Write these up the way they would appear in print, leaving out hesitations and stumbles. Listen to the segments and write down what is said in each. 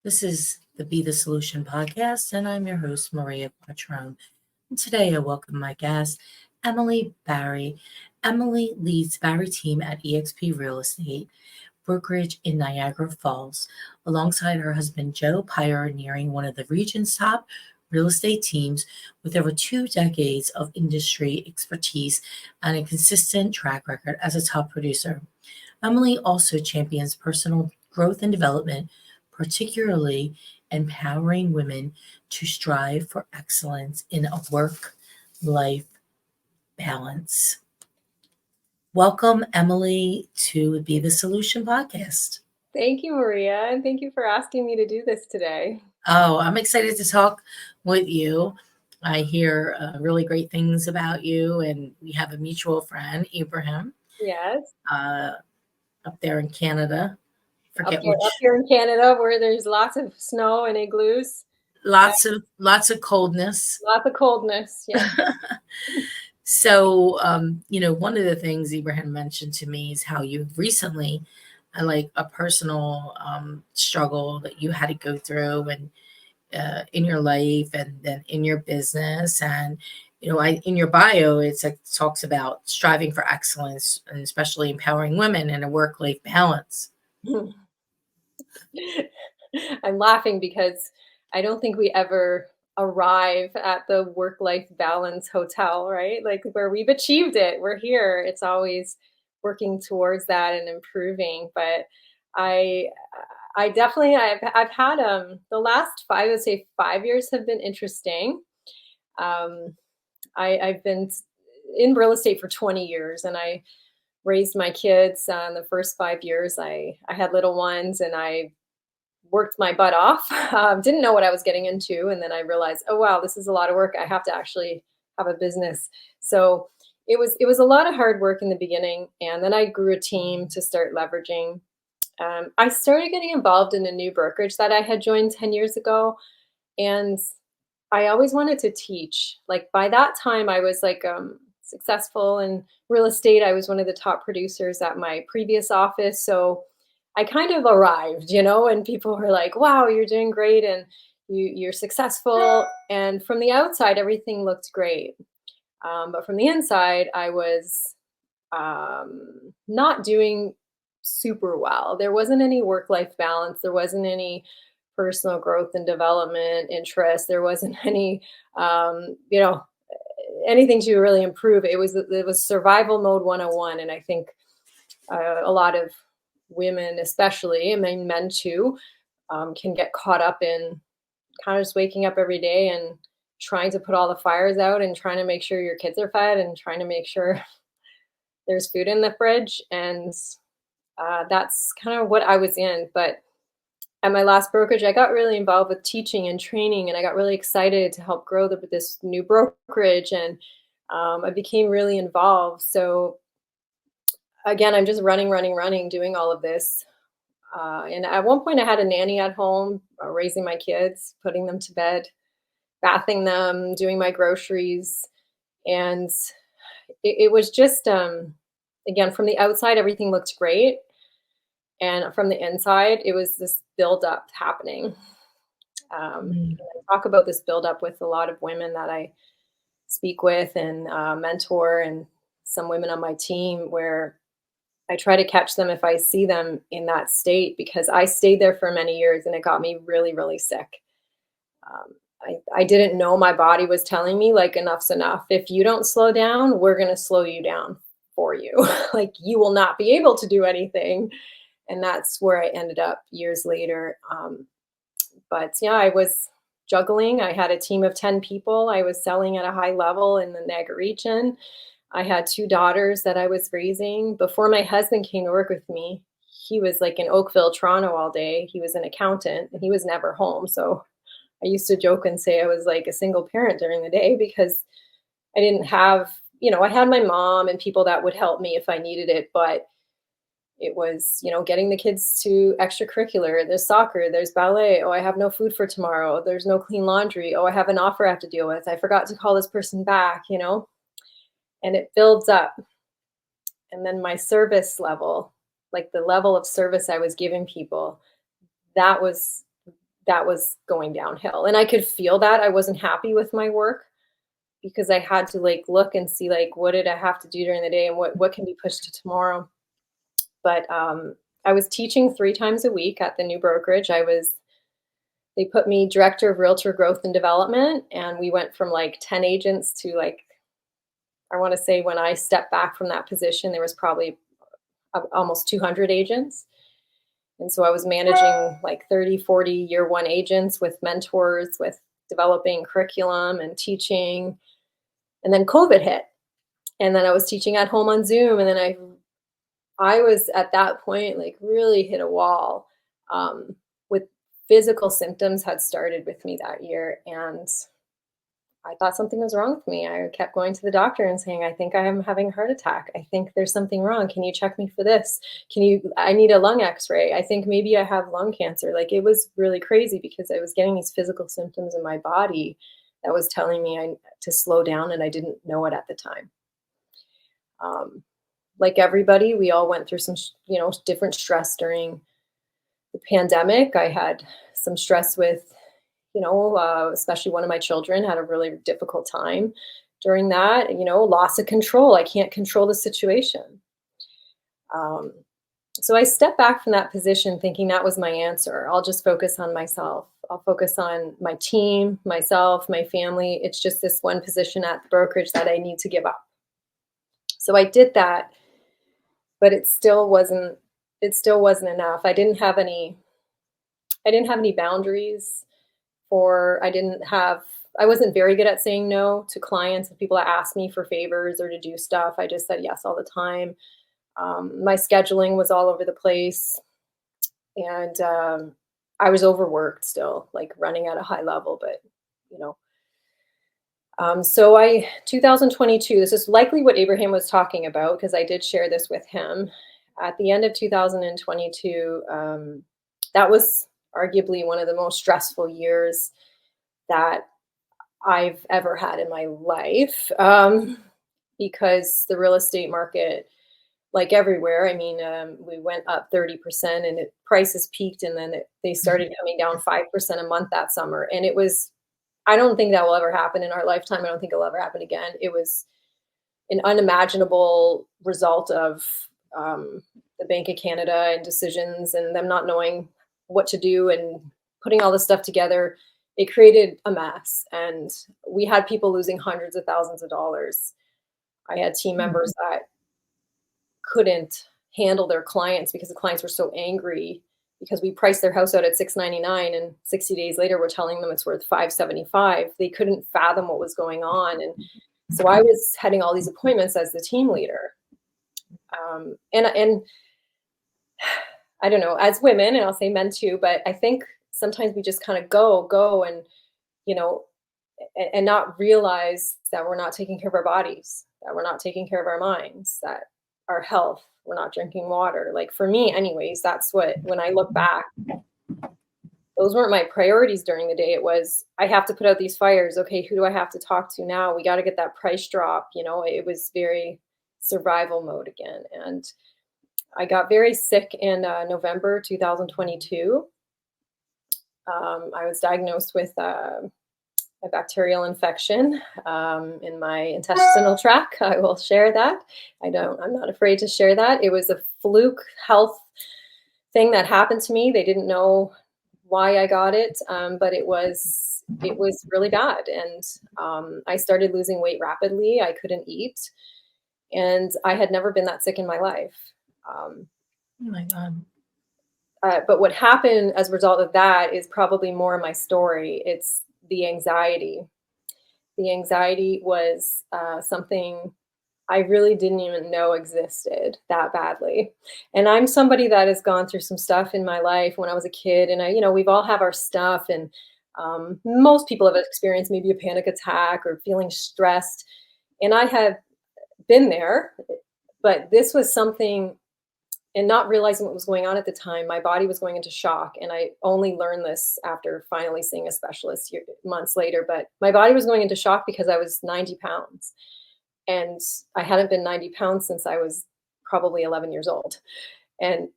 This is the Be the Solution podcast, and I'm your host, Maria Quattrone. And today I welcome my guest, Emily Barry. Emily leads Barry team at Exp Real Estate Brokerage in Niagara Falls, alongside her husband, Joe Pyreneering, one of the region's top real estate teams with over 2 decades of industry expertise and a consistent track record as a top producer. Emily also champions personal growth and development, particularly empowering women to strive for excellence in a work life balance. Welcome, Emily, to Be the Solution podcast. Thank you, Maria, and thank you for asking me to do this today. Oh, I'm excited to talk with you. I hear really great things about you, and we have a mutual friend, Ibrahim, Yes, up there in Canada. up Forget here, up which. here in Canada, where there's lots of snow and igloos, Lots of coldness. lots of coldness. Yeah. So, one of the things Ibrahim mentioned to me is how you recently, like a personal struggle that you had to go through, and in your life, and then in your business, and in your bio, talks about striving for excellence, and especially empowering women in a work-life balance. I'm laughing because I don't think we ever arrive at the work-life balance hotel, right? Like where we've achieved it, we're here. It's always working towards that and improving. But I I definitely I've had the last five, I'd say 5 years have been interesting. Um I've been in real estate for 20 years and I raised my kids the first 5 years. I had little ones and I worked my butt off. Didn't know what I was getting into, and then I realized, oh wow, this is a lot of work. I have to actually have a business. So it was a lot of hard work in the beginning, and then I grew a team to start leveraging. I started getting involved in a new brokerage that I had joined 10 years ago, and I always wanted to teach. Like by that time, I was like successful in real estate. I was one of the top producers at my previous office, so I kind of arrived, and people were like, "Wow, you're doing great, and you're successful." And from the outside, everything looked great, but from the inside, I was not doing super well. There wasn't any work-life balance. There wasn't any personal growth and development interest. There wasn't any, um, you know, anything to really improve. It was survival mode 101, and I think a lot of women, especially, I mean men too, can get caught up in kind of just waking up every day and trying to put all the fires out and trying to make sure your kids are fed and trying to make sure there's food in the fridge. And that's kind of what I was in. But at my last brokerage, I got really involved with teaching and training, and I got really excited to help grow this new brokerage. And I became really involved. So again, I'm just running, running, running, doing all of this. And at one point, I had a nanny at home, raising my kids, putting them to bed, bathing them, doing my groceries. And it was just, again, from the outside, everything looked great. And from the inside, it was this buildup happening. Mm. I talk about this buildup with a lot of women that I speak with and mentor, and some women on my team where I try to catch them if I see them in that state, because I stayed there for many years and it got me really, really sick. I didn't know my body was telling me, like, enough's enough. If you don't slow down, we're going to slow you down for you. Like, you will not be able to do anything. And that's where I ended up years later. But yeah, I was juggling. I had a team of 10 people. I was selling at a high level in the Niagara region. I had two daughters that I was raising. Before my husband came to work with me, he was like in Oakville, Toronto all day. He was an accountant and he was never home. So I used to joke and say I was like a single parent during the day, because I didn't have, I had my mom and people that would help me if I needed it, but it was, getting the kids to extracurricular. There's soccer, there's ballet. Oh, I have no food for tomorrow. There's no clean laundry. Oh, I have an offer I have to deal with. I forgot to call this person back, and it builds up. And then my service level, like the level of service I was giving people, that was that was going downhill. And I could feel that I wasn't happy with my work because I had to like look and see like what did I have to do during the day and what can be pushed to tomorrow. But I was teaching 3 times a week at the new brokerage. They put me director of realtor growth and development, and we went from like 10 agents to like, I want to say when I stepped back from that position, there was probably almost 200 agents. And so I was managing like 30, 40 year one agents with mentors, with developing curriculum and teaching. And then COVID hit. And then I was teaching at home on Zoom. And then I was at that point like really hit a wall with physical symptoms had started with me that year. And I thought something was wrong with me. I kept going to the doctor and saying, I think I am having a heart attack. I think there's something wrong. Can you check me for this? I need a lung x-ray. I think maybe I have lung cancer. Like it was really crazy because I was getting these physical symptoms in my body that was telling me to slow down, and I didn't know it at the time. Like everybody, we all went through some, different stress during the pandemic. I had some stress with, especially one of my children had a really difficult time during that, loss of control. I can't control the situation. So I stepped back from that position thinking that was my answer. I'll just focus on myself. I'll focus on my team, myself, my family. It's just this one position at the brokerage that I need to give up. So I did that, but it still wasn't enough. I didn't have any boundaries. I wasn't very good at saying no to clients and people that asked me for favors or to do stuff. I just said yes all the time. My scheduling was all over the place, and I was overworked still, like running at a high level, but 2022, this is likely what Abraham was talking about because I did share this with him. At the end of 2022, that was arguably one of the most stressful years that I've ever had in my life, because the real estate market, like everywhere, I mean, we went up 30% and prices peaked, and then they started coming down 5% a month that summer. And I don't think that will ever happen in our lifetime. I don't think it'll ever happen again. It was an unimaginable result of the Bank of Canada and decisions and them not knowing what to do and putting all this stuff together. It created a mess, and we had people losing hundreds of thousands of dollars. I had team members that couldn't handle their clients because the clients were so angry because we priced their house out at $699, and 60 days later we're telling them it's worth $575. They couldn't fathom what was going on. And so I was heading all these appointments as the team leader. And I don't know, as women, and I'll say men too, but I think sometimes we just kind of go and, and not realize that we're not taking care of our bodies, that we're not taking care of our minds, that our health, we're not drinking water. Like for me anyways, that's when I look back, those weren't my priorities during the day. It was, I have to put out these fires. Okay, who do I have to talk to now? We got to get that price drop. It was very survival mode again. And I got very sick in November 2022. I was diagnosed with a bacterial infection in my intestinal tract. I will share that. I'm not afraid to share that. It was a fluke health thing that happened to me. They didn't know why I got it, but it was really bad. And I started losing weight rapidly. I couldn't eat. And I had never been that sick in my life. Oh my God. But what happened as a result of that is probably more of my story. It's the anxiety. The anxiety was something I really didn't even know existed that badly. And I'm somebody that has gone through some stuff in my life when I was a kid. And we've all have our stuff. And most people have experienced maybe a panic attack or feeling stressed. And I have been there, but this was something. And not realizing what was going on at the time, my body was going into shock. And I only learned this after finally seeing a specialist months later. But my body was going into shock because I was 90 pounds. And I hadn't been 90 pounds since I was probably 11 years old. And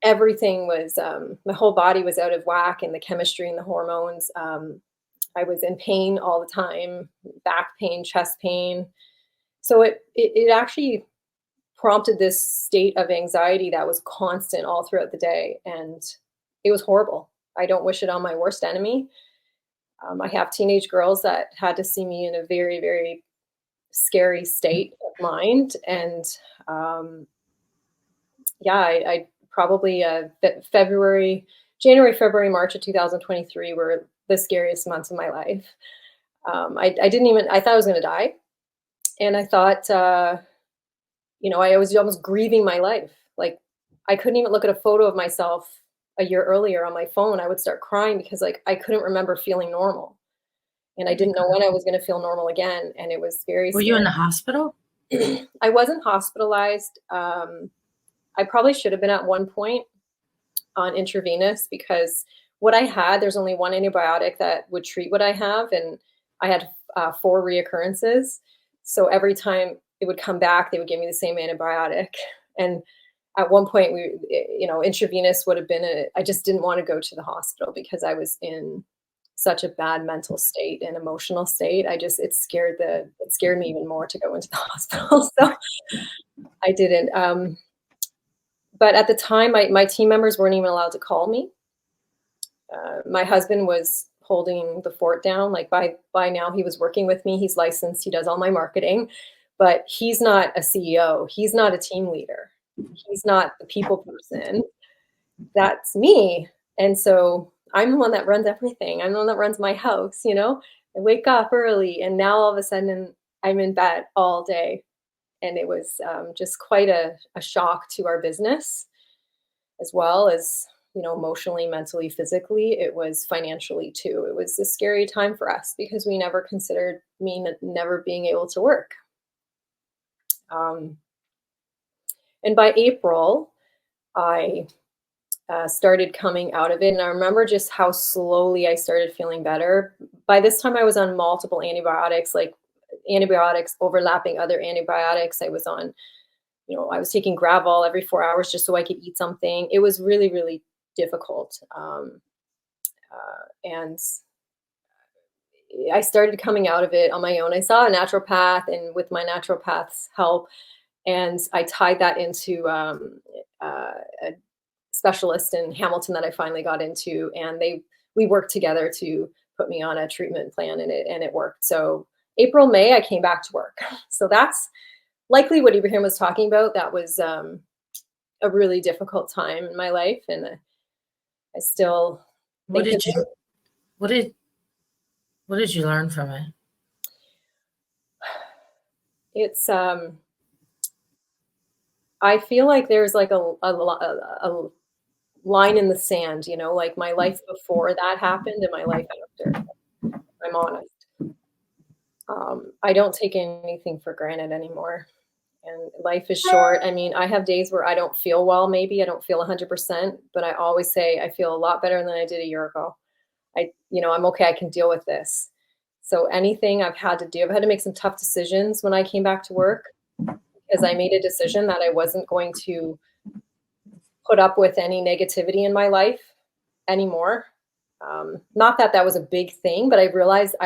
everything was, my whole body was out of whack, and the chemistry and the hormones. I was in pain all the time, back pain, chest pain. So it actually prompted this state of anxiety that was constant all throughout the day, and it was horrible. I don't wish it on my worst enemy. I have teenage girls that had to see me in a very, very scary state of mind, and yeah, I probably January, February, March of 2023 were the scariest months of my life. I didn't even I thought I was going to die, and I thought, I was almost grieving my life. Like, I couldn't even look at a photo of myself a year earlier on my phone. I would start crying because, like, I couldn't remember feeling normal, and I Oh my didn't know God. when I was going to feel normal again, and it was very Were you scary. in the hospital? I wasn't hospitalized. I probably should have been at one point on intravenous, because what I had, there's only one antibiotic that would treat what I have, and I had 4 reoccurrences. So every time it would come back, they would give me the same antibiotic. And at one point, intravenous would have been I just didn't want to go to the hospital because I was in such a bad mental state and emotional state. It scared me even more to go into the hospital. So I didn't. But at the time, my team members weren't even allowed to call me. My husband was holding the fort down. Like, by now, he was working with me. He's licensed. He does all my marketing, but he's not a CEO. He's not a team leader. He's not the people person. That's me. And so I'm the one that runs everything. I'm the one that runs my house. I wake up early, and now all of a sudden I'm in bed all day. And it was just quite a shock to our business, as well as, emotionally, mentally, physically. It was financially too. It was a scary time for us because we never considered me never being able to work. Um, and by April, I started coming out of it. And I remember just how slowly I started feeling better. By this time, I was on multiple antibiotics, like antibiotics overlapping other antibiotics. I was taking Gravol every 4 hours just so I could eat something. It was really, really difficult. And I started coming out of it on my own. I saw a naturopath, and with my naturopath's help, and I tied that into a specialist in Hamilton that I finally got into, and we worked together to put me on a treatment plan, and it worked. So April, May, I came back to work. So that's likely what Ibrahim was talking about. That was a really difficult time in my life, and I still What think did you what did what did you learn from it? it's. I feel like there's like a line in the sand, like my life before that happened and my life after. I'm honest. I don't take anything for granted anymore. And life is short. I mean, I have days where I don't feel well, maybe I don't feel 100%, but I always say I feel a lot better than I did a year ago. I'm okay. I can deal with this. So anything I've had to do, I've had to make some tough decisions when I came back to work, because I made a decision that I wasn't going to put up with any negativity in my life anymore. Not that that was a big thing, but I realized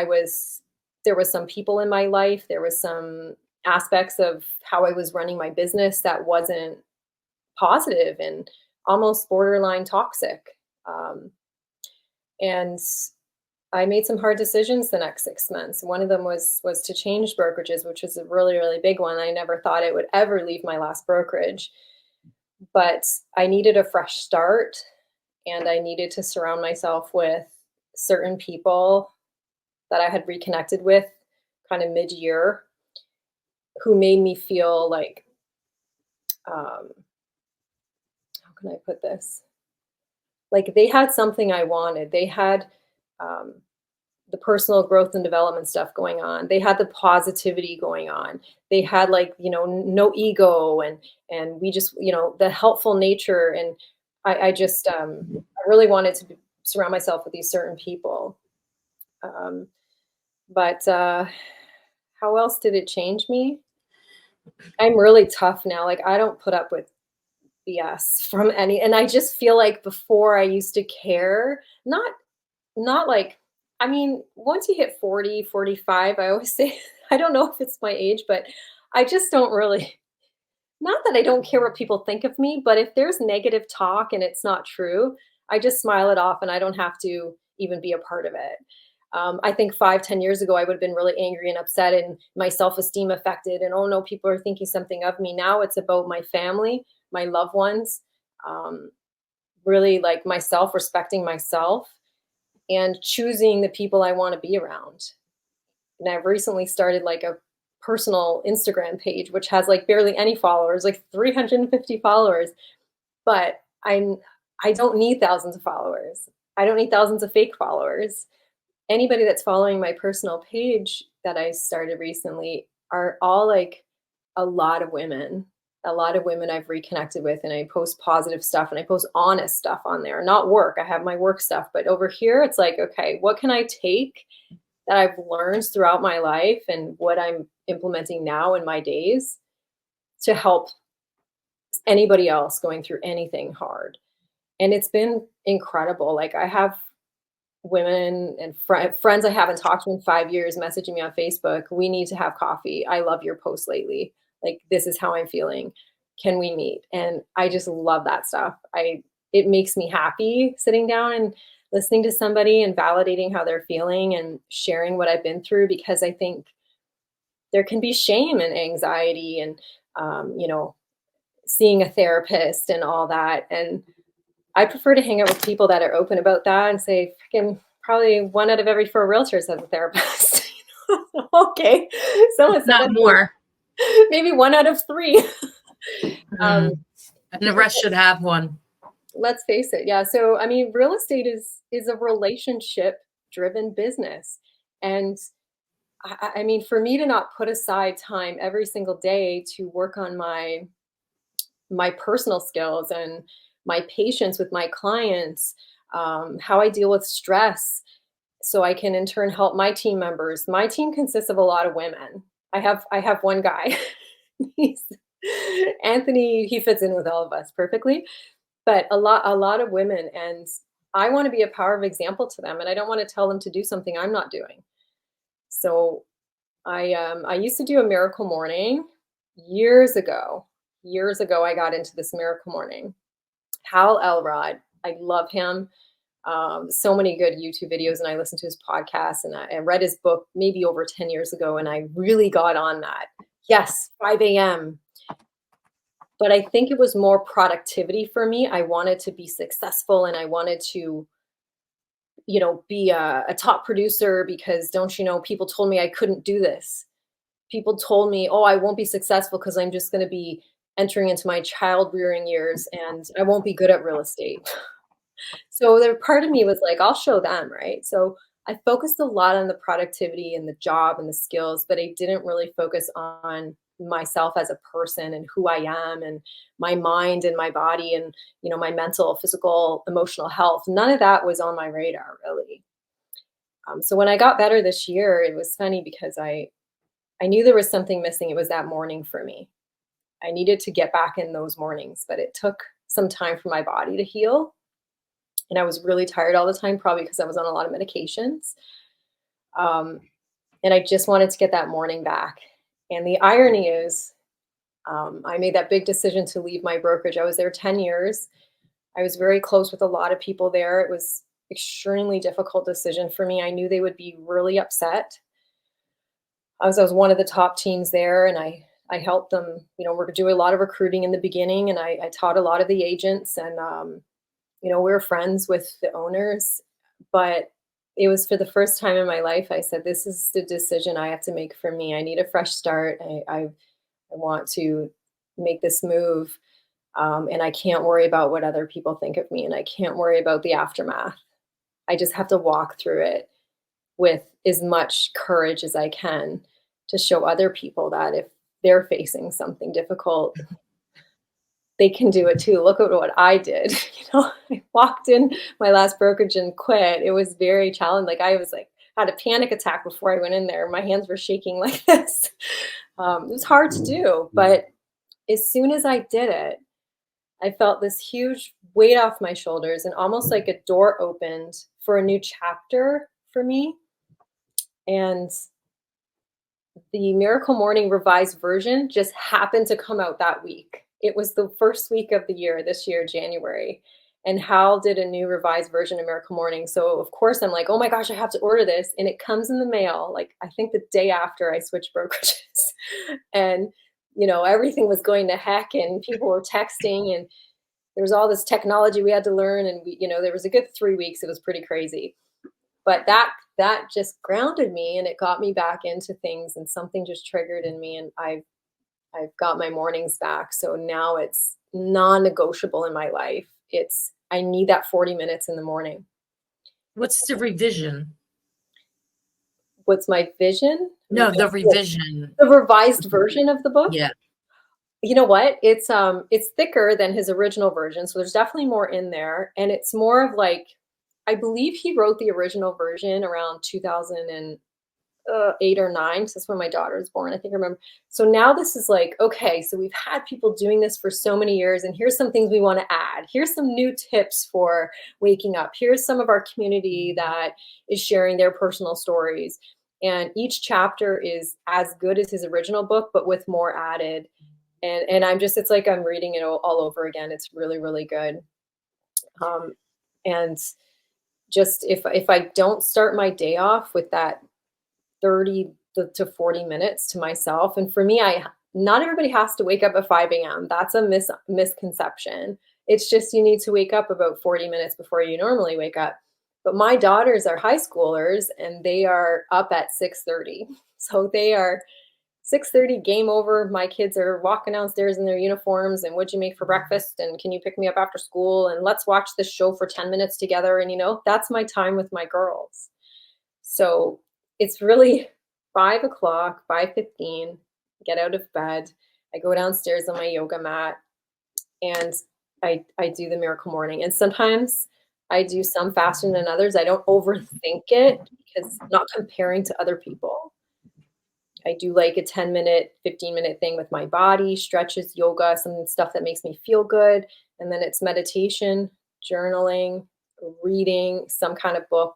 there was some people in my life, there was some aspects of how I was running my business that wasn't positive and almost borderline toxic. And I made some hard decisions the next 6 months. One of them was to change brokerages, which was a really, really big one. I never thought I would ever leave my last brokerage, but I needed a fresh start, and I needed to surround myself with certain people that I had reconnected with kind of mid-year, who made me feel like, how can I put this? Like, they had something I wanted. They had um, the personal growth and development stuff going on. They had the positivity going on. They had, like, no ego, and we just, the helpful nature. And I really wanted to surround myself with these certain people. Um, but how else did it change me? I'm really tough now. Like, I don't put up with BS from any, and I just feel like before I used to care, not like, I mean, once you hit 40, 45, I always say, I don't know if it's my age, but I just don't really, not that I don't care what people think of me, but if there's negative talk and it's not true, I just smile it off and I don't have to even be a part of it. I think 5, 10 years ago, I would have been really angry and upset and my self-esteem affected. And oh no, people are thinking something of me. Now it's about my family, my loved ones, um, really like myself, respecting myself and choosing the people I want to be around. And I've recently started like a personal Instagram page, which has like barely any followers, like 350 followers. But I don't need thousands of followers. I don't need thousands of fake followers. Anybody that's following my personal page that I started recently are all like a lot of women I've reconnected with, and I post positive stuff and I post honest stuff on there, not work. I have my work stuff, but over here it's like, okay, what can I take that I've learned throughout my life and what I'm implementing now in my days to help anybody else going through anything hard? And it's been incredible. Like I have women and friends I haven't talked to in 5 years messaging me on Facebook. We need to have coffee. I love your post lately. Like this is how I'm feeling. Can we meet? And I just love that stuff. It makes me happy sitting down and listening to somebody and validating how they're feeling and sharing what I've been through, because I think there can be shame and anxiety and seeing a therapist and all that. And I prefer to hang out with people that are open about that and say, freaking probably 1 out of every 4 realtors has a therapist. Okay. Someone said Not more. maybe 1 out of 3. And the rest should have one. Let's face it. Yeah. So, I mean, real estate is a relationship driven business. And I mean, for me to not put aside time every single day to work on my personal skills and my patience with my clients, how I deal with stress, so I can in turn help my team members. My team consists of a lot of women. I have one guy. He's Anthony. He fits in with all of us perfectly, but a lot of women, and I want to be a power of example to them, and I don't want to tell them to do something I'm not doing. So I used to do a miracle morning years ago. Years ago, I got into this miracle morning. Hal Elrod, I love him. So many good YouTube videos, and I listened to his podcast, and I read his book maybe over 10 years ago, and I really got on that. Yes, 5 a.m. But I think it was more productivity for me. I wanted to be successful, and I wanted to, be a top producer, because don't you know, people told me I couldn't do this. People told me, oh, I won't be successful because I'm just going to be entering into my child rearing years and I won't be good at real estate. So there part of me was like, I'll show them, right? So I focused a lot on the productivity and the job and the skills, but I didn't really focus on myself as a person and who I am and my mind and my body and my mental, physical, emotional health. None of that was on my radar really. So when I got better this year, it was funny because I knew there was something missing. It was that morning for me. I needed to get back in those mornings, but it took some time for my body to heal. And I was really tired all the time, probably because I was on a lot of medications. Um, and I just wanted to get that morning back. And the irony is, I made that big decision to leave my brokerage. I was there 10 years. I was very close with a lot of people there. It was extremely difficult decision for me. I knew they would be really upset. I was one of the top teams there, and I helped them. We're doing a lot of recruiting in the beginning, and I taught a lot of the agents, and we were friends with the owners. But it was for the first time in my life, I said, this is the decision I have to make for me. I need a fresh start. I want to make this move, and I can't worry about what other people think of me, and I can't worry about the aftermath. I just have to walk through it with as much courage as I can to show other people that if they're facing something difficult, they can do it too. Look at what I did. I walked in my last brokerage and quit. It was very challenging. Like I was like, had a panic attack before I went in there. My hands were shaking like this. It was hard to do, but as soon as I did it, I felt this huge weight off my shoulders and almost like a door opened for a new chapter for me. And the Miracle Morning revised version just happened to come out that week. It was the first week of the year, this year, January. And Hal did a new revised version of Miracle Morning. So, of course, I'm like, oh my gosh, I have to order this. And it comes in the mail, like, I think the day after I switched brokerages. And, everything was going to heck, and people were texting, and there was all this technology we had to learn. And, there was a good 3 weeks. It was pretty crazy. But that just grounded me, and it got me back into things, and something just triggered in me, and I've got my mornings back. So now it's non-negotiable in my life. I need that 40 minutes in the morning. What's the revision? What's my vision? No, the revision. The revised version of the book? Yeah. You know what? It's thicker than his original version, so there's definitely more in there, and it's more of like, I believe he wrote the original version around 2008 or 9, because that's when my daughter was born, I think I remember. So now this is like, okay, so we've had people doing this for so many years, and here's some things we want to add. Here's some new tips for waking up. Here's some of our community that is sharing their personal stories. And each chapter is as good as his original book, but with more added. And it's like I'm reading it all over again. It's really, really good. And just if I don't start my day off with that 30 to 40 minutes to myself, and for me, not everybody has to wake up at 5 a.m. That's a misconception. It's just you need to wake up about 40 minutes before you normally wake up. But my daughters are high schoolers, and they are up at 6:30. So they are 6:30, game over. My kids are walking downstairs in their uniforms, and what'd you make for breakfast? And can you pick me up after school? And let's watch this show for 10 minutes together. And, that's my time with my girls. So it's really 5 o'clock, 5:15, get out of bed. I go downstairs on my yoga mat, and I do the Miracle Morning. And sometimes I do some faster than others. I don't overthink it, because I'm not comparing to other people. I do like a 10-minute, 15-minute thing with my body, stretches, yoga, some stuff that makes me feel good. And then it's meditation, journaling, reading some kind of book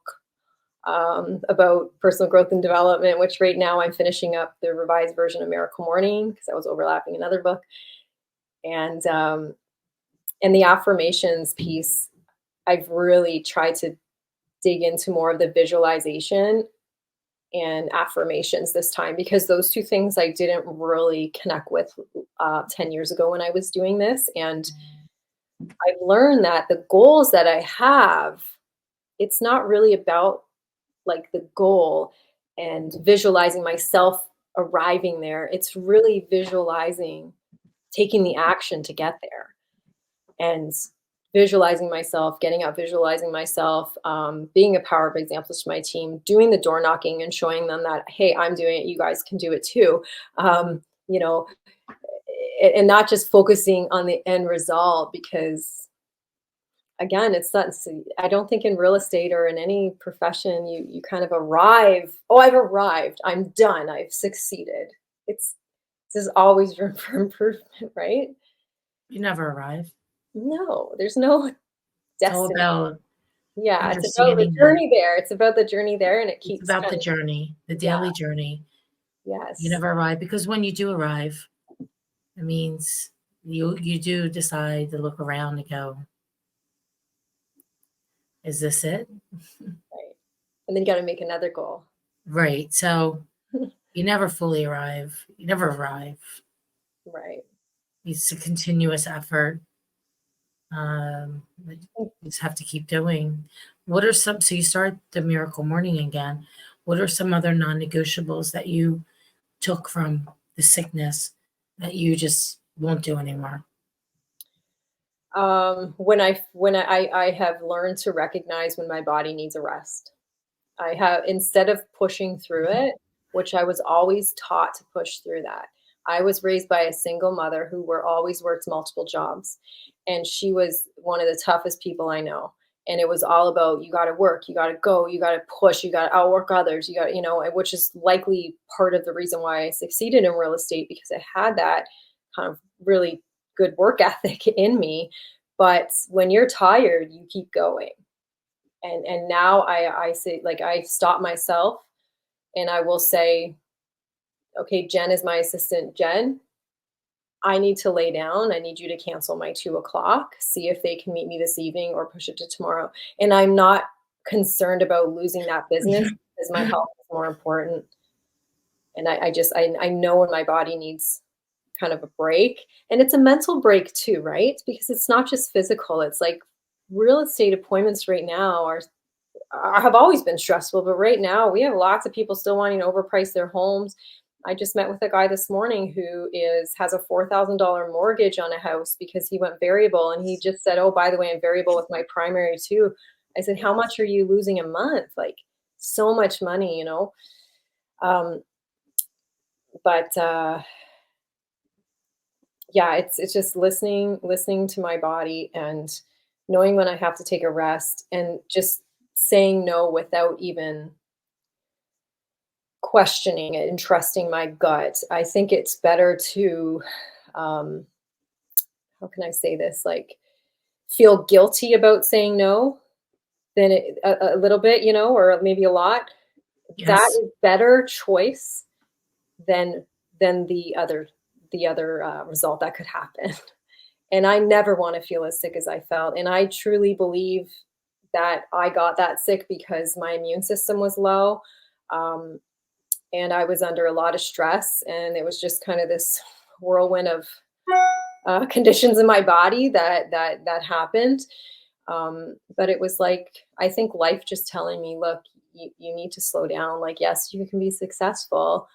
about personal growth and development, which right now I'm finishing up the revised version of Miracle Morning, because I was overlapping another book. And the affirmations piece, I've really tried to dig into more of the visualization and affirmations this time, because those two things I didn't really connect with 10 years ago when I was doing this. And I've learned that the goals that I have, it's not really about like the goal and visualizing myself arriving there. It's really visualizing taking the action to get there, and visualizing myself getting up, visualizing myself being a power of example to my team, doing the door knocking and showing them that, hey, I'm doing it, you guys can do it too. And not just focusing on the end result, because again, it's not, I don't think in real estate or in any profession, you kind of arrive, oh, I've arrived, I'm done, I've succeeded. There's always room for improvement, right? You never arrive. No, there's no It's all destiny. about Yeah, it's about the understanding that journey there. It's about the journey there, and it it's keeps about the kind of, journey, the yeah, daily journey. You yes, never arrive, because when you do arrive, it means you do decide to look around and go, is this it? right. And then you got to make another goal. Right. So you never fully arrive. You never arrive. Right. It's a continuous effort. You just have to keep doing. So you start the Miracle Morning again. What are some other non-negotiables that you took from the sickness that you just won't do anymore? When I have learned to recognize when my body needs a rest. I have, instead of pushing through it, which I was always taught to push through that. I was raised by a single mother who always worked multiple jobs. And she was one of the toughest people I know. And it was all about, you got to work, you got to go, you got to push, you got to outwork others, you got, which is likely part of the reason why I succeeded in real estate, because I had that kind of really good work ethic in me. But when you're tired, you keep going. And now I say, like, I stop myself and I will say, okay, Jen is my assistant. Jen, I need to lay down. I need you to cancel my 2 o'clock, see if they can meet me this evening or push it to tomorrow. And I'm not concerned about losing that business because my health is more important. And I know when my body needs kind of a break. And it's a mental break too, right? Because it's not just physical. It's like real estate appointments right now have always been stressful, but right now we have lots of people still wanting to overprice their homes. I just met with a guy this morning who has a $4,000 mortgage on a house because he went variable, and he just said, "Oh, by the way, I'm variable with my primary too." I said, "How much are you losing a month?" Like, so much money, you know. Um, but Yeah, it's just listening to my body and knowing when I have to take a rest, and just saying no without even questioning it and trusting my gut. I think it's better to, um, how can I say this? Like, feel guilty about saying no than a little bit, or maybe a lot. That Yes. is better choice than the other result that could happen. And I never want to feel as sick as I felt. And I truly believe that I got that sick because my immune system was low. Um, and I was under a lot of stress. And it was just kind of this whirlwind of conditions in my body that happened. But it was like, I think life just telling me, look, you need to slow down. Like, yes, you can be successful.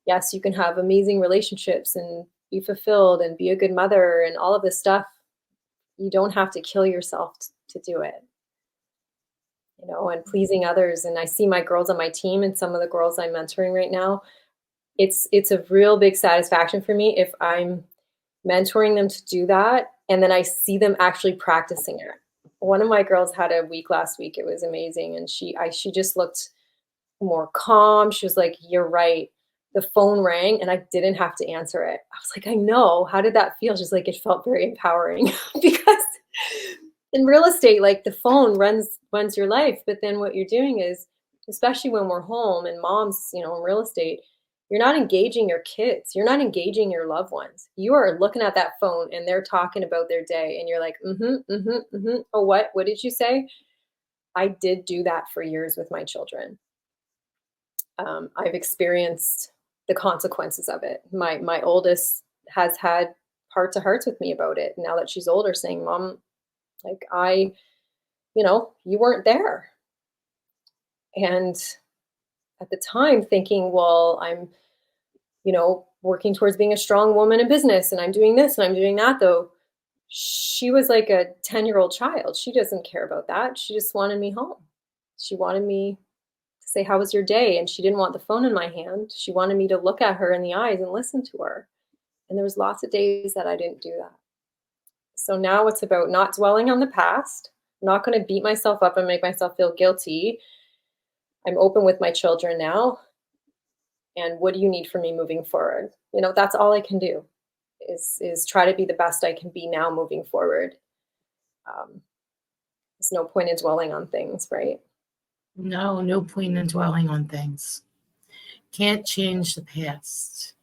Yes, you can have amazing relationships and be fulfilled and be a good mother and all of this stuff. You don't have to kill yourself to do it, and pleasing others. And I see my girls on my team and some of the girls I'm mentoring right now. It's a real big satisfaction for me if I'm mentoring them to do that and then I see them actually practicing it. One of my girls had a week last week. It was amazing, and she just looked more calm. She was like, "You're right. The phone rang and I didn't have to answer it." I was like, "I know. How did that feel?" She's like, "It felt very empowering." Because in real estate, like, the phone runs your life, but then what you're doing is, especially when we're home and moms, in real estate, you're not engaging your kids. You're not engaging your loved ones. You are looking at that phone and they're talking about their day and you're like, "Mhm, mhm, mhm. Oh, what? What did you say?" I did do that for years with my children. I've experienced the consequences of it. My oldest has had heart to hearts with me about it now that she's older, saying, "Mom, like, you weren't there." And at the time thinking, well, I'm, working towards being a strong woman in business and I'm doing this and I'm doing that, though. She was like a 10-year-old child. She doesn't care about that. She just wanted me home. She wanted me to say, "How was your day?" And she didn't want the phone in my hand. She wanted me to look at her in the eyes and listen to her. And there was lots of days that I didn't do that. So now it's about not dwelling on the past. I'm not going to beat myself up and make myself feel guilty. I'm open with my children now. And what do you need from me moving forward? That's all I can do is try to be the best I can be now moving forward. Um, there's no point in dwelling on things, right? No, no point in dwelling on things. Can't change the past.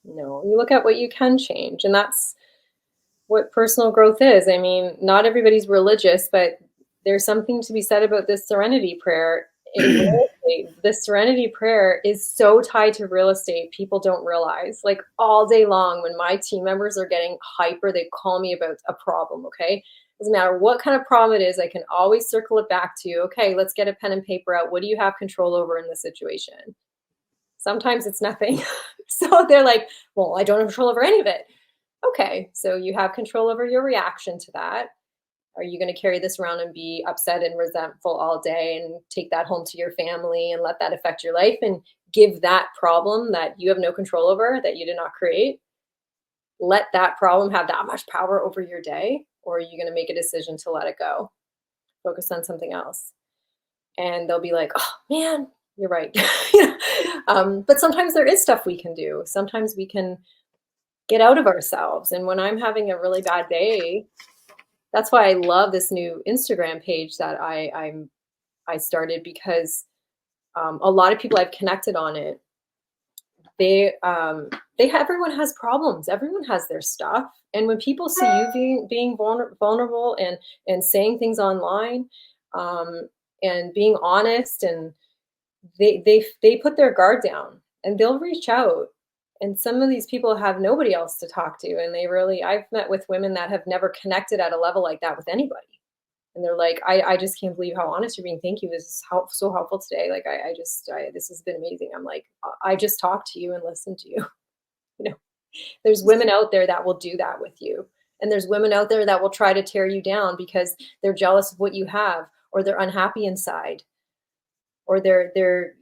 No, you look at what you can change, and that's what personal growth is. I mean, not everybody's religious, but there's something to be said about this serenity prayer. In real estate, the serenity prayer is so tied to real estate, people don't realize. Like, all day long, when my team members are getting hyper, they call me about a problem, okay? Doesn't matter what kind of problem it is, I can always circle it back to, okay, let's get a pen and paper out. What do you have control over in this situation? Sometimes it's nothing. So they're like, "Well, I don't have control over any of it." Okay, so you have control over your reaction to that. Are you going to carry this around and be upset and resentful all day and take that home to your family and let that affect your life and give that problem that you have no control over, that you did not create, let that problem have that much power over your day? Or are you going to make a decision to let it go? Focus on something else. And they'll be like, "Oh man, you're right." But sometimes there is stuff we can do. Sometimes we can get out of ourselves. And when I'm having a really bad day, that's why I love this new Instagram page that I started, because a lot of people I've connected on it, they everyone has problems. Everyone has their stuff. And when people see you being vulnerable and saying things online, um, and being honest, and they put their guard down and they'll reach out. And some of these people have nobody else to talk to, and I've met with women that have never connected at a level like that with anybody. And they're like, I just can't believe how honest you're being. Thank you. This is so helpful today. Like, this has been amazing. I'm like, I just talked to you and listened to you. You know, there's women out there that will do that with you. And there's women out there that will try to tear you down because they're jealous of what you have, or they're unhappy inside, or they're,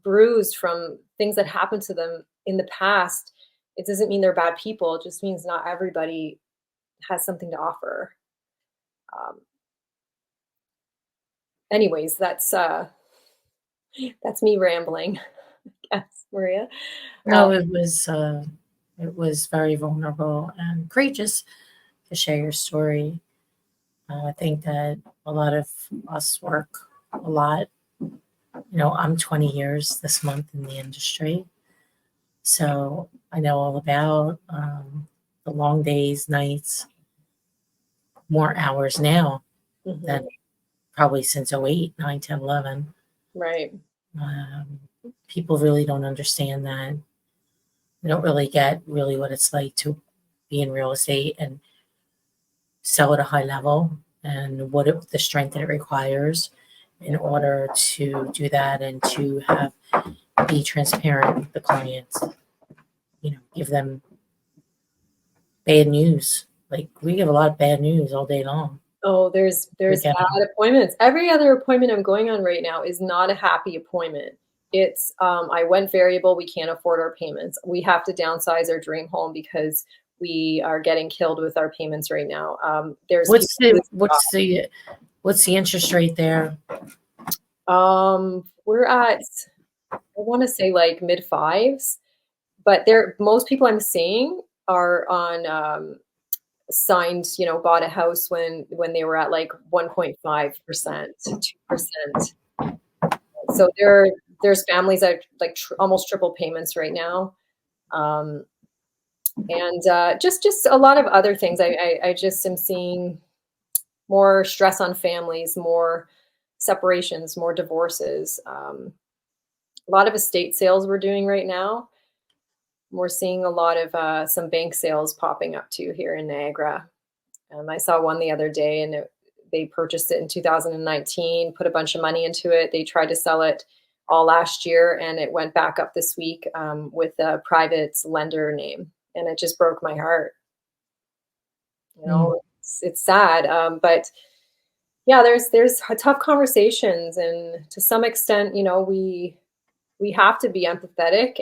bruised from things that happened to them in the past. It doesn't mean they're bad people. It just means not everybody has something to offer. Anyways, that's me rambling. Yes, Maria. No, it was very vulnerable and courageous to share your story. I think that a lot of us work a lot. I'm 20 years this month in the industry, so I know all about the long days, nights, more hours now than probably since 08, 9, 10, 11. Right. People really don't understand that. They don't really get really what it's like to be in real estate and sell at a high level, and the strength that it requires in order to do that, and to be transparent with the clients. Give them bad news. Like, we give a lot of bad news all day long. Oh, there's bad appointments. Every other appointment I'm going on right now is not a happy appointment. It's I went variable. We can't afford our payments. We have to downsize our dream home because we are getting killed with our payments right now. What's the interest rate there? We're at, I want to say, like mid fives, but most people I'm seeing are on signed, bought a house when they were at like 1.5%, 2%. So there's families that like almost triple payments right now. And just a lot of other things. I just am seeing more stress on families, more separations, more divorces. A lot of estate sales we're doing right now. We're seeing a lot of some bank sales popping up too here in Niagara. I saw one the other day, and they purchased it in 2019, put a bunch of money into it. They tried to sell it all last year, and it went back up this week with a private lender name, and it just broke my heart. It's sad, but yeah, there's tough conversations, and to some extent, we have to be empathetic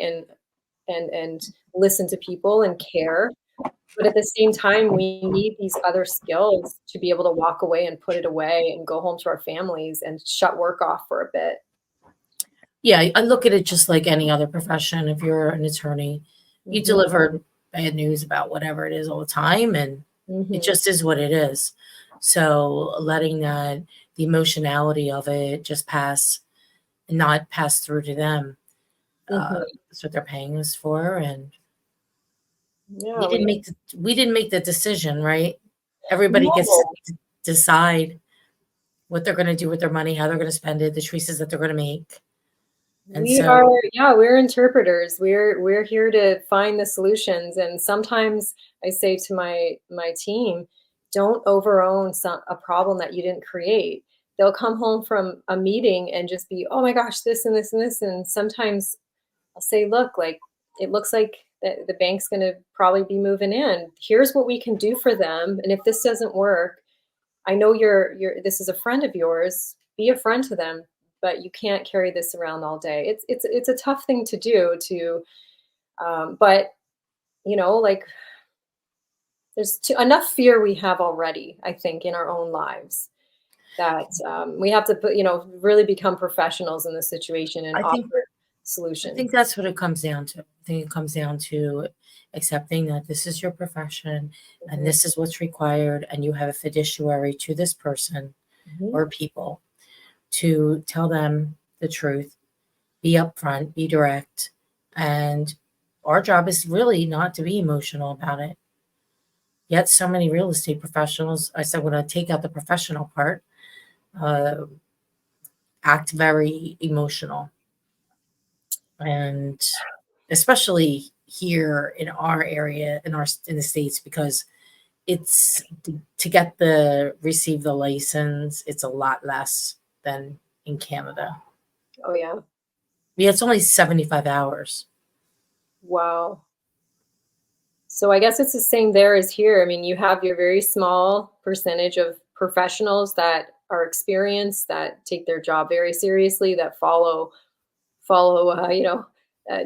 and listen to people and care. But at the same time, we need these other skills to be able to walk away and put it away and go home to our families and shut work off for a bit. Yeah, I look at it just like any other profession. If you're an attorney, you deliver bad news about whatever it is all the time, and it just is what it is. So letting the emotionality of it just not pass through to them. That's what they're paying us for, and we didn't make the decision, right? Everybody gets to decide what they're going to do with their money, how they're going to spend it, the choices that they're going to make. And we're interpreters. We're here to find the solutions. And sometimes I say to my team, don't overown a problem that you didn't create. They'll come home from a meeting and just be, oh my gosh, this and this and this. And sometimes I'll say, look, like, it looks like the bank's going to probably be moving in. Here's what we can do for them. And if this doesn't work, I know this is a friend of yours. Be a friend to them, but you can't carry this around all day. It's a tough thing to do but like, there's enough fear we have already, I think, in our own lives, that we have to really become professionals in this situation and offer solutions. I think that's what it comes down to. I think it comes down to accepting that this is your profession and this is what's required, and you have a fiduciary to this person or people to tell them the truth, be upfront, be direct. And our job is really not to be emotional about it. Yet so many real estate professionals, I said, when I take out the professional part, act very emotional. And especially here in our area, in the States, because it's to get receive the license, it's a lot less than in Canada. Oh, yeah. Yeah, it's only 75 hours. Wow. So I guess it's the same there as here. I mean, you have your very small percentage of professionals that are experienced, that take their job very seriously, that follow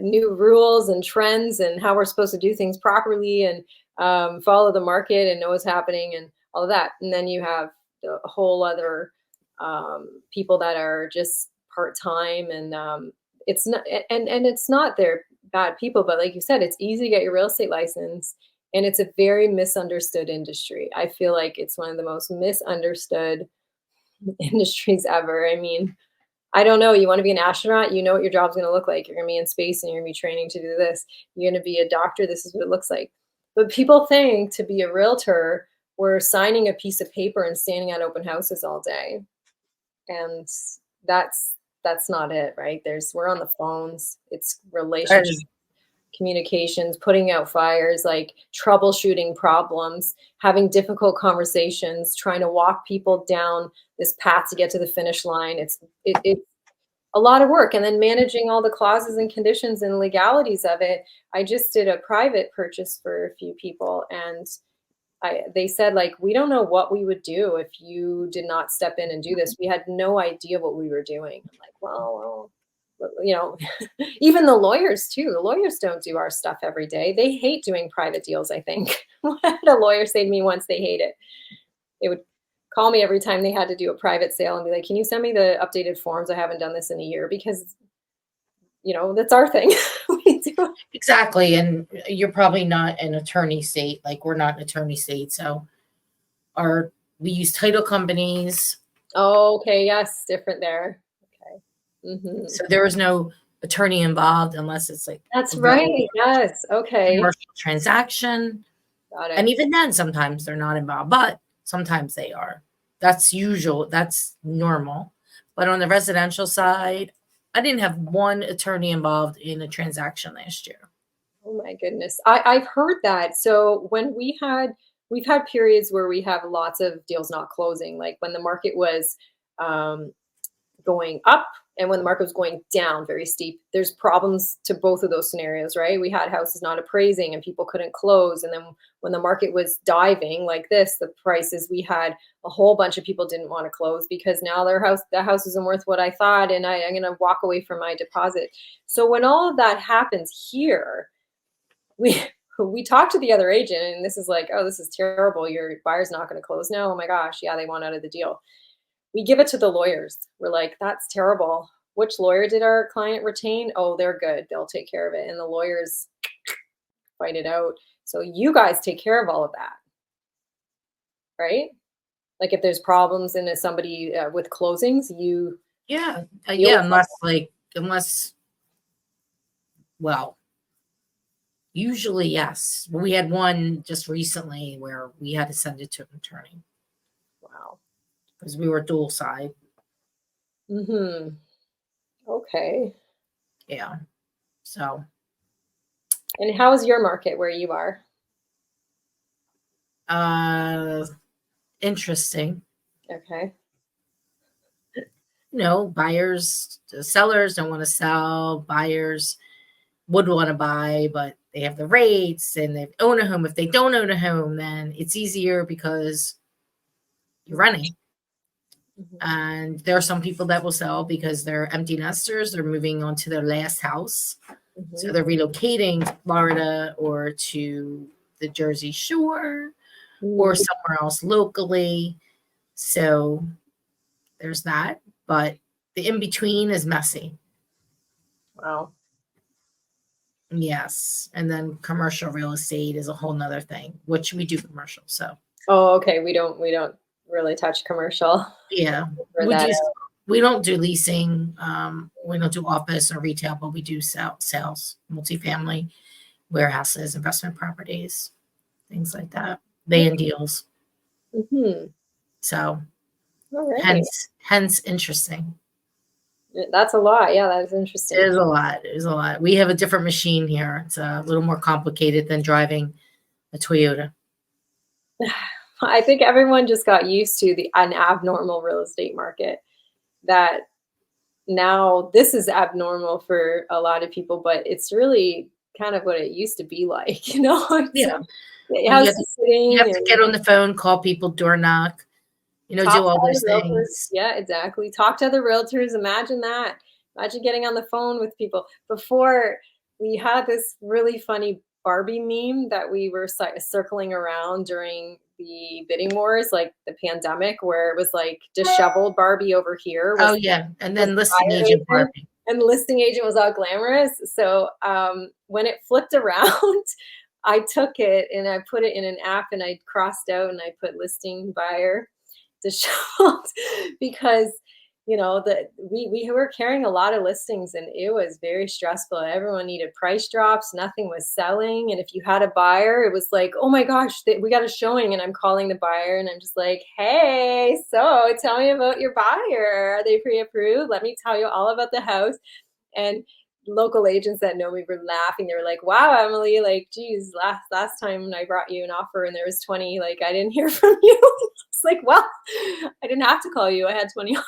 new rules and trends and how we're supposed to do things properly, and follow the market and know what's happening and all of that. And then you have the whole other people that are just part time, and it's not and it's not they're bad people, but like you said, it's easy to get your real estate license, and it's a very misunderstood industry. I feel like it's one of the most misunderstood industries ever. I mean, I don't know. You want to be an astronaut, you know what your job's going to look like. You're going to be in space and you're going to be training to do this. You're going to be a doctor. This is what it looks like. But people think to be a realtor, we're signing a piece of paper and standing at open houses all day. And that's not it, right? We're on the phones. It's relationships, communications, putting out fires, like troubleshooting problems, having difficult conversations, trying to walk people down this path to get to the finish line. It's a lot of work. And then managing all the clauses and conditions and legalities of it. I just did a private purchase for a few people, and they said, like, we don't know what we would do if you did not step in and do this. We had no idea what we were doing. I'm like, well, even the lawyers too. The lawyers don't do our stuff every day. They hate doing private deals, I think. I had a lawyer say to me once, they hate it. They would call me every time they had to do a private sale and be like, can you send me the updated forms? I haven't done this in a year, because that's our thing. We do it. Exactly. And you're probably not an attorney state. Like, we're not an attorney state. So we use title companies. Oh, okay. Yes. Different there. Okay. So there is no attorney involved unless it's like That's right. Yes. Okay. commercial transaction. Got it. And even then, sometimes they're not involved, but sometimes they are. That's usual. That's normal. But on the residential side, I didn't have one attorney involved in a transaction last year. Oh my goodness. I've heard that. So when we've had periods where we have lots of deals not closing, like when the market was going up and when the market was going down very steep. There's problems to both of those scenarios, right? We had houses not appraising and people couldn't close. And then when the market was diving like this, the prices, we had a whole bunch of people didn't want to close because now the house isn't worth what I thought, and I'm going to walk away from my deposit. So when all of that happens here, we talk to the other agent, and this is like, oh, this is terrible. Your buyer's not going to close now. Oh my gosh. Yeah, they want out of the deal. We give it to the lawyers. We're like, that's terrible. Which lawyer did our client retain? Oh, they're good. They'll take care of it. And the lawyers fight it out. So you guys take care of all of that, right? Like if there's problems in somebody with closings, well, usually yes. We had one just recently where we had to send it to an attorney. Wow. Because we were dual side. Okay. Yeah. So. And how is your market where you are? Interesting. Okay. Sellers don't want to sell. Buyers would want to buy, but they have the rates and they own a home. If they don't own a home, then it's easier because you're renting. And there are some people that will sell because they're empty nesters. They're moving on to their last house. So they're relocating to Florida or to the Jersey Shore or somewhere else locally. So there's that. But the in-between is messy. Wow. Yes. And then commercial real estate is a whole nother thing, which we do commercial. So Oh, okay. We don't really touch commercial yeah, for we that. do. We don't do leasing. We don't do office or retail, but we do sales, multifamily, warehouses, investment properties, things like that. Land deals. Mm-hmm. So All right. hence interesting. That's a lot. Yeah, that is It interesting. is a lot. It is a lot. We have a different machine here. It's a little more complicated than driving a Toyota. I think everyone just got used to an abnormal real estate market that now this is abnormal for a lot of people, but it's really kind of what it used to be like, it's Yeah. You house have to, you have sitting to and get on the phone, call people, door knock, talk do to all other those realtors. things. Yeah, exactly. Talk to other realtors. Imagine that. Imagine getting on the phone with people. Before, we had this really funny Barbie meme that we were circling around during the bidding wars, like the pandemic, where it was like disheveled Barbie over here Oh was yeah. And was then the listing buyer agent agent, parking. and the listing agent was all glamorous. So when it flipped around, I took it and I put it in an app and I crossed out and I put listing buyer disheveled because that we were carrying a lot of listings and it was very stressful. Everyone needed price drops, nothing was selling, and if you had a buyer it was like, oh my gosh, we got a showing, and I'm calling the buyer and I'm just like, hey, so tell me about your buyer, are they pre-approved, let me tell you all about the house. And local agents that know me were laughing. They were like, wow, Emily, like, geez, last time I brought you an offer and there was 20, like, I didn't hear from you. It's like, well, I didn't have to call you, I had 20 offers.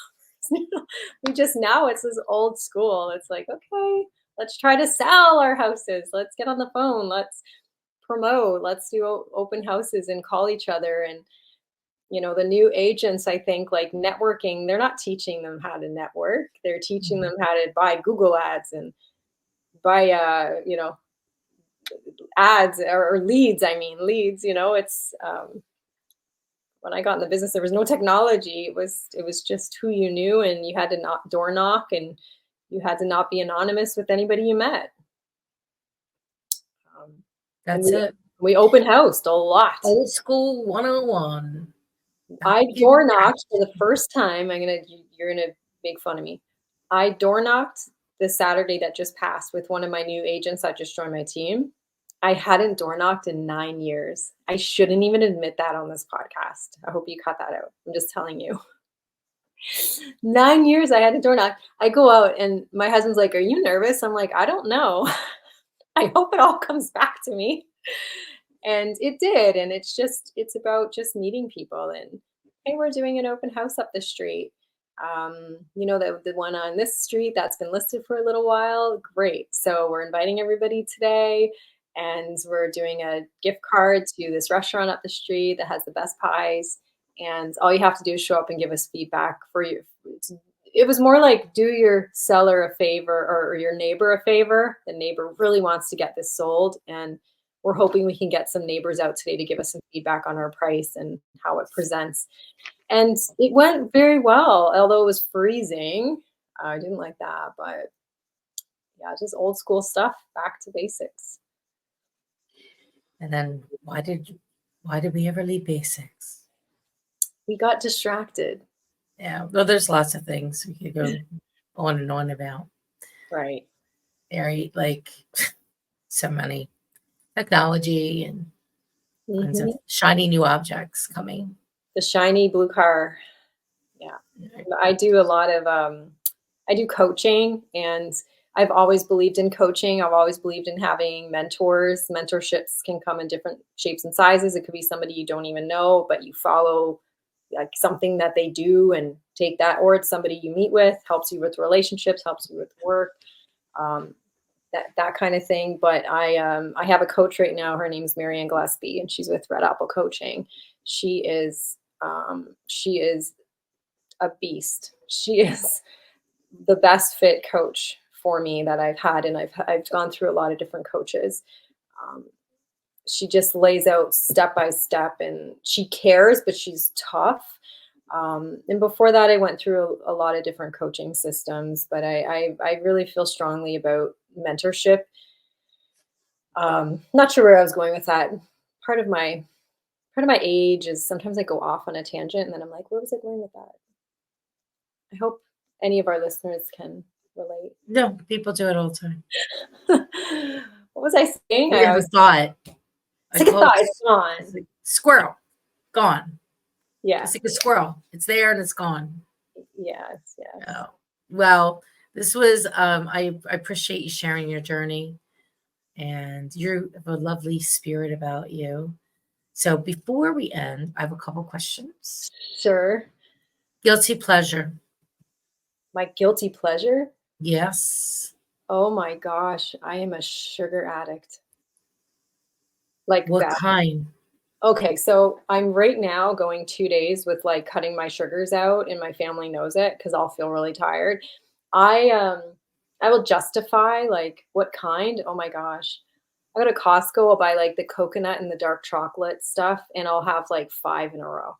We just, now it's this old school, it's like, okay, let's try to sell our houses, let's get on the phone, let's promote, let's do open houses and call each other. And the new agents, I think, like networking, they're not teaching them how to network, they're teaching them how to buy Google ads and buy ads, or leads, I mean leads. It's when I got in the business there was no technology, it was just who you knew, and you had to not door knock, and you had to not be anonymous with anybody you met. um, and That's we it. we open housed a lot. Old school 101. Back I in door knocked for the action. first time. You're gonna make fun of me. I door knocked the Saturday that just passed with one of my new agents that just joined my team. I hadn't door knocked in 9 years. I shouldn't even admit that on this podcast. I hope you cut that out. I'm just telling you. 9 years I had to door knock. I go out and my husband's like, "Are you nervous?" I'm like, "I don't know." I hope it all comes back to me. And it did. And it's about just meeting people. And hey, we're doing an open house up the street. The one on this street that's been listed for a little while. Great. So we're inviting everybody today, and we're doing a gift card to this restaurant up the street that has the best pies. And all you have to do is show up and give us feedback for you. It was more like do your seller a favor, or your neighbor a favor. The neighbor really wants to get this sold, and we're hoping we can get some neighbors out today to give us some feedback on our price and how it presents. And it went very well, although it was freezing. I didn't like that, but yeah, just old school stuff, back to basics. And then why did we ever leave basics? We got distracted. Yeah. Well, there's lots of things we could go on and on about. Right. Very like so many technology and kinds of Hmm. shiny new objects coming. The shiny blue car. Yeah. I do a lot of I do coaching, and I've always believed in coaching. I've always believed in having mentors. Mentorships can come in different shapes and sizes. It could be somebody you don't even know, but you follow like something that they do and take that, or it's somebody you meet with, helps you with relationships, helps you with work, um, that kind of thing. But I have a coach right now. Her name is Maria Quattrone, and she's with Red Apple Coaching. She is a beast. She is the best fit coach for me that I've had, and I've gone through a lot of different coaches. Um, she just lays out step by step, and she cares, but she's tough. And before that, I went through a lot of different coaching systems, but I really feel strongly about mentorship. Not sure where I was going with that. Part of my part of my age is sometimes I go off on a tangent and then I'm like, where was I going with that? I hope any of our listeners can relate. No, people do it all the time. What was I saying? We I have a was thought. it's I like a call thought, it it's gone. it's like squirrel, gone. Yeah. It's like a squirrel. It's there and it's gone. Yes, yes. Oh, well, this was I appreciate you sharing your journey, and you have a lovely spirit about you. So before we end, I have a couple questions. Sure. Guilty pleasure. My guilty pleasure? Yes. Oh my gosh, I am a sugar addict. Like What bad. kind? Okay, so I'm right now going 2 days with, like, cutting my sugars out, and my family knows it because 'cause I'll feel really tired. I, um, I will justify, like, what kind? Oh my gosh. I go to Costco, I'll buy, like, the coconut and the dark chocolate stuff, and I'll have, like, 5 in a row.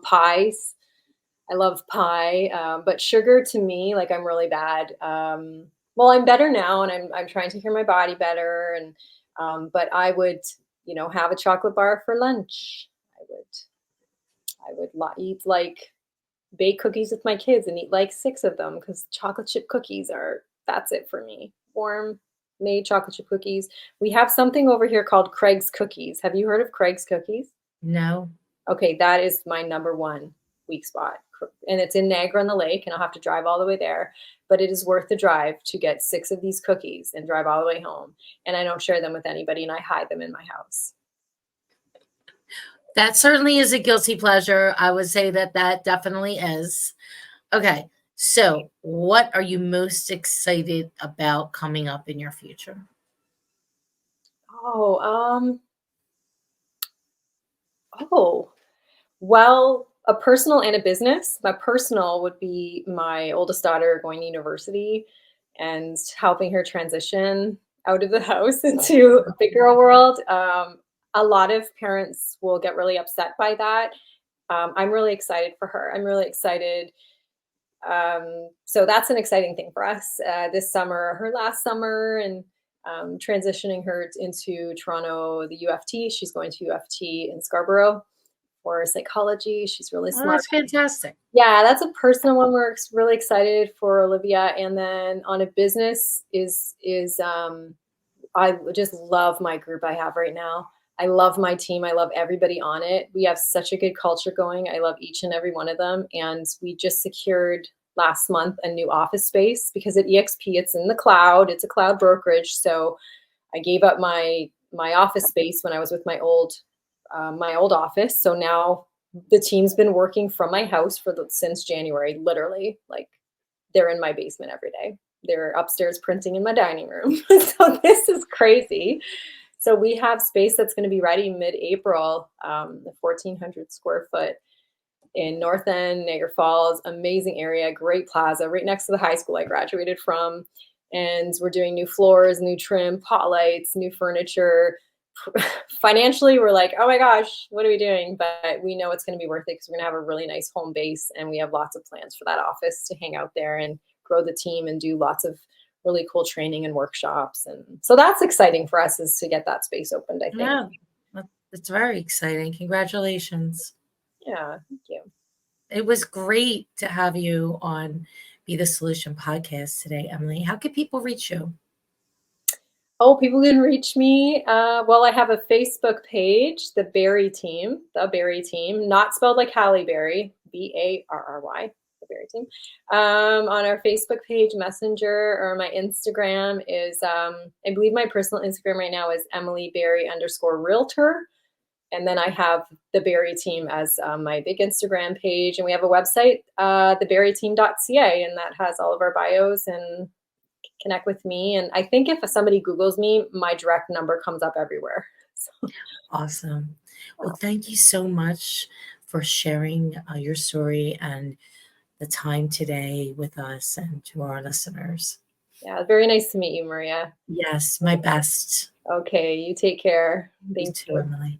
Pies. I love pie, but sugar to me, like, I'm really bad. Well, I'm better now, and I'm trying to hear my body better, and but I would, have a chocolate bar for lunch. I would eat like bake cookies with my kids and eat like 6 of them because chocolate chip cookies are that's it for me. Warm made chocolate chip cookies. We have something over here called Craig's Cookies. Have you heard of Craig's Cookies? No. Okay, that is my number 1 weak spot, and it's in Niagara on the Lake, and I'll have to drive all the way there, but it is worth the drive to get 6 of these cookies and drive all the way home, and I don't share them with anybody, and I hide them in my house. That certainly is a guilty pleasure. I would say that that definitely is. Okay. So, what are you most excited about coming up in your future? Oh, oh, well, a personal and a business. My personal would be my oldest daughter going to university and helping her transition out of the house into a big girl world. A lot of parents will get really upset by that. I'm really excited for her. I'm really excited. So that's an exciting thing for us this summer, her last summer, and transitioning her into Toronto, the UFT. She's going to UFT in Scarborough for psychology. She's really Oh, smart. that's fantastic. Yeah, that's a personal one. We're really excited for Olivia. And then on a business is I just love my group I have right now. I love my team. I love everybody on it. We have such a good culture going. I love each and every one of them. And we just secured last month a new office space because at EXP it's in the cloud. It's a cloud brokerage. So I gave up my office space when I was with my old office. So now the team's been working from my house since January, literally. Like they're in my basement every day. They're upstairs printing in my dining room. So this is crazy. So we have space that's going to be ready mid-April, the 1,400 square foot in North End, Niagara Falls, amazing area, great plaza, right next to the high school I graduated from. And we're doing new floors, new trim, pot lights, new furniture. Financially, we're like, oh my gosh, what are we doing? But we know it's going to be worth it because we're going to have a really nice home base, and we have lots of plans for that office to hang out there and grow the team and do lots of really cool training and workshops. And so that's exciting for us, is to get that space opened, I think. Yeah, it's very exciting. Congratulations. Yeah, thank you. It was great to have you on Be the Solution podcast today, Emily. How can people reach you? Oh, people can reach me. Well, I have a Facebook page, The Berry Team, not spelled like Halle Berry, Barry, The Berry Team. On our Facebook page, Messenger, or my Instagram is, I believe my personal Instagram right now is Emily Berry _realtor. And then I have The Berry Team as my big Instagram page. And we have a website, theberryteam.ca, and that has all of our bios and connect with me. And I think if somebody Googles me, my direct number comes up everywhere. So, Awesome. Well, thank you so much for sharing your story and the time today with us and to our listeners. yeah, very nice to meet you, Maria. Yes, my best. Okay, you take care. You Thank too, you. Emily.